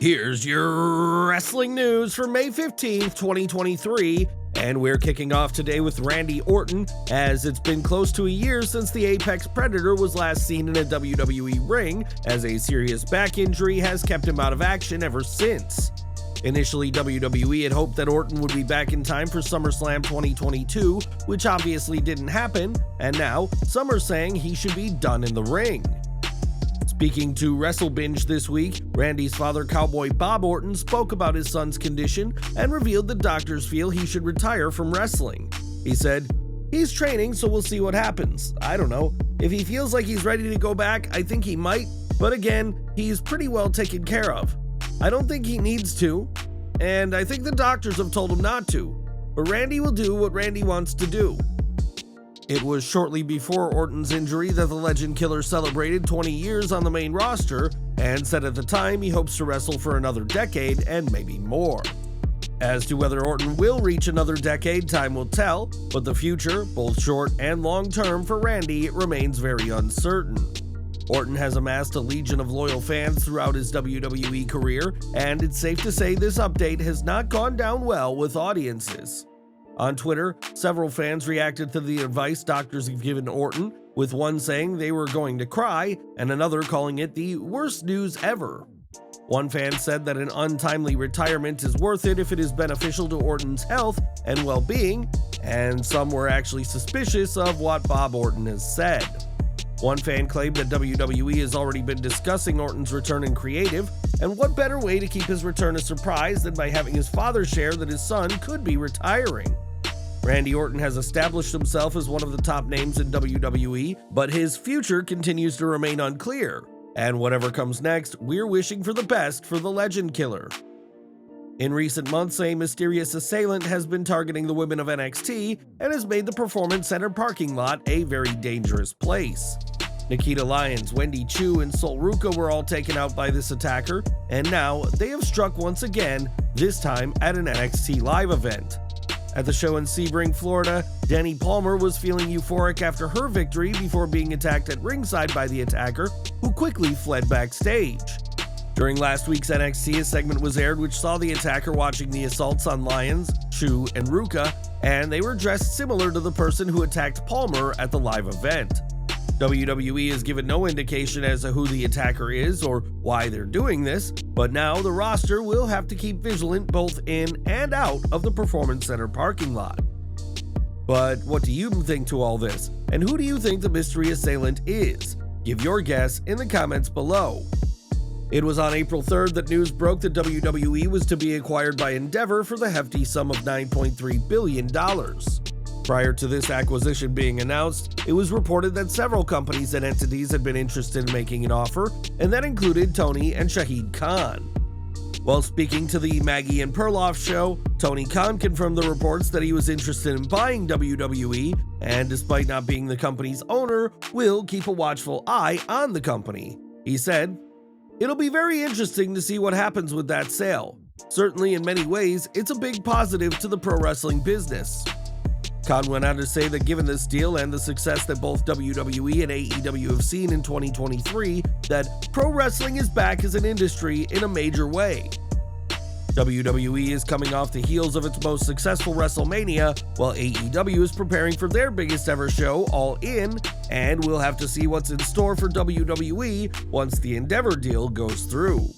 Here's your wrestling news for May 15th, 2023, and we're kicking off today with Randy Orton, as it's been close to a year since the Apex Predator was last seen in a WWE ring, as a serious back injury has kept him out of action ever since. Initially, WWE had hoped that Orton would be back in time for SummerSlam 2022, which obviously didn't happen, and now some are saying he should be done in the ring. Speaking to WrestleBinge this week, Randy's father, Cowboy Bob Orton, spoke about his son's condition and revealed that doctors feel he should retire from wrestling. He said, "He's training, so we'll see what happens. I don't know. If he feels like he's ready to go back, I think he might, but again, he's pretty well taken care of. I don't think he needs to, and I think the doctors have told him not to, but Randy will do what Randy wants to do." It was shortly before Orton's injury that the Legend Killer celebrated 20 years on the main roster and said at the time he hopes to wrestle for another decade and maybe more. As to whether Orton will reach another decade, time will tell, but the future, both short and long term for Randy, remains very uncertain. Orton has amassed a legion of loyal fans throughout his WWE career, and it's safe to say this update has not gone down well with audiences. On Twitter, several fans reacted to the advice doctors have given Orton, with one saying they were going to cry and another calling it the worst news ever. One fan said that an untimely retirement is worth it if it is beneficial to Orton's health and well-being, and some were actually suspicious of what Bob Orton has said. One fan claimed that WWE has already been discussing Orton's return in creative, and what better way to keep his return a surprise than by having his father share that his son could be retiring. Randy Orton has established himself as one of the top names in WWE, but his future continues to remain unclear, and whatever comes next, we're wishing for the best for the Legend Killer. In recent months, a mysterious assailant has been targeting the women of NXT and has made the Performance Center parking lot a very dangerous place. Nikita Lyons, Wendy Chu, and Sol Ruka were all taken out by this attacker, and now they have struck once again, this time at an NXT live event. At the show in Sebring, Florida, Dani Palmer was feeling euphoric after her victory before being attacked at ringside by the attacker, who quickly fled backstage. During last week's NXT, a segment was aired which saw the attacker watching the assaults on Lyons, Chu, and Ruka, and they were dressed similar to the person who attacked Palmer at the live event. WWE has given no indication as to who the attacker is or why they're doing this, but now the roster will have to keep vigilant both in and out of the Performance Center parking lot. But what do you think to all this, and who do you think the mystery assailant is? Give your guess in the comments below. It was on April 3rd that news broke that WWE was to be acquired by Endeavor for the hefty sum of $9.3 billion. Prior to this acquisition being announced, it was reported that several companies and entities had been interested in making an offer, and that included Tony and Shahid Khan. While speaking to the Maggie and Perloff show, Tony Khan confirmed the reports that he was interested in buying WWE, and despite not being the company's owner, will keep a watchful eye on the company. He said, "It'll be very interesting to see what happens with that sale. Certainly in many ways, it's a big positive to the pro wrestling business." Khan went on to say that given this deal and the success that both WWE and AEW have seen in 2023, that pro wrestling is back as an industry in a major way. WWE is coming off the heels of its most successful WrestleMania, while AEW is preparing for their biggest ever show, All In, and we'll have to see what's in store for WWE once the Endeavor deal goes through.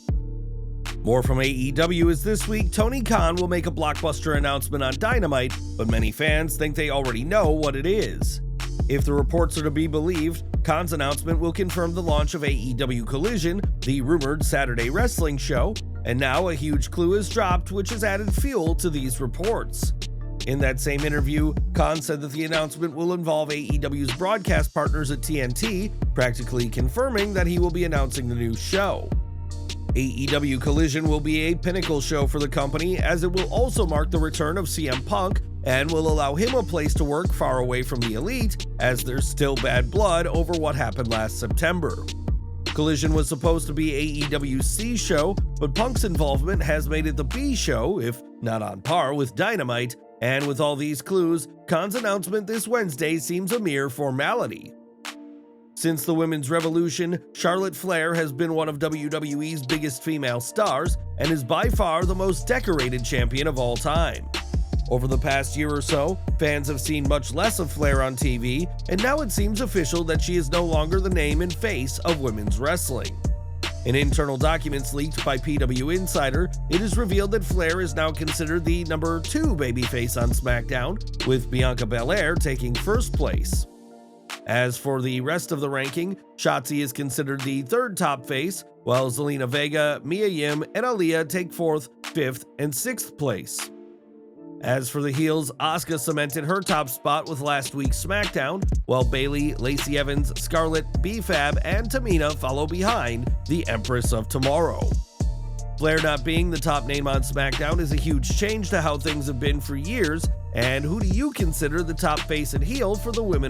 More from AEW is this week, Tony Khan will make a blockbuster announcement on Dynamite, but many fans think they already know what it is. If the reports are to be believed, Khan's announcement will confirm the launch of AEW Collision, the rumored Saturday wrestling show, and now a huge clue is dropped which has added fuel to these reports. In that same interview, Khan said that the announcement will involve AEW's broadcast partners at TNT, practically confirming that he will be announcing the new show. AEW Collision will be a pinnacle show for the company, as it will also mark the return of CM Punk and will allow him a place to work far away from the Elite, as there's still bad blood over what happened last September. Collision was supposed to be AEW's C show, but Punk's involvement has made it the B show, if not on par with Dynamite, and with all these clues, Khan's announcement this Wednesday seems a mere formality. Since the Women's Revolution, Charlotte Flair has been one of WWE's biggest female stars, and is by far the most decorated champion of all time. Over the past year or so, fans have seen much less of Flair on TV, and now it seems official that she is no longer the name and face of women's wrestling. In internal documents leaked by PW Insider, it is revealed that Flair is now considered the number 2 babyface on SmackDown, with Bianca Belair taking first place. As for the rest of the ranking, Shotzi is considered the 3rd top face, while Zelina Vega, Mia Yim, and Aaliyah take 4th, 5th, and 6th place. As for the heels, Asuka cemented her top spot with last week's SmackDown, while Bayley, Lacey Evans, Scarlett, B-Fab, and Tamina follow behind the Empress of Tomorrow. Flair not being the top name on SmackDown is a huge change to how things have been for years, and who do you consider the top face and heel for the women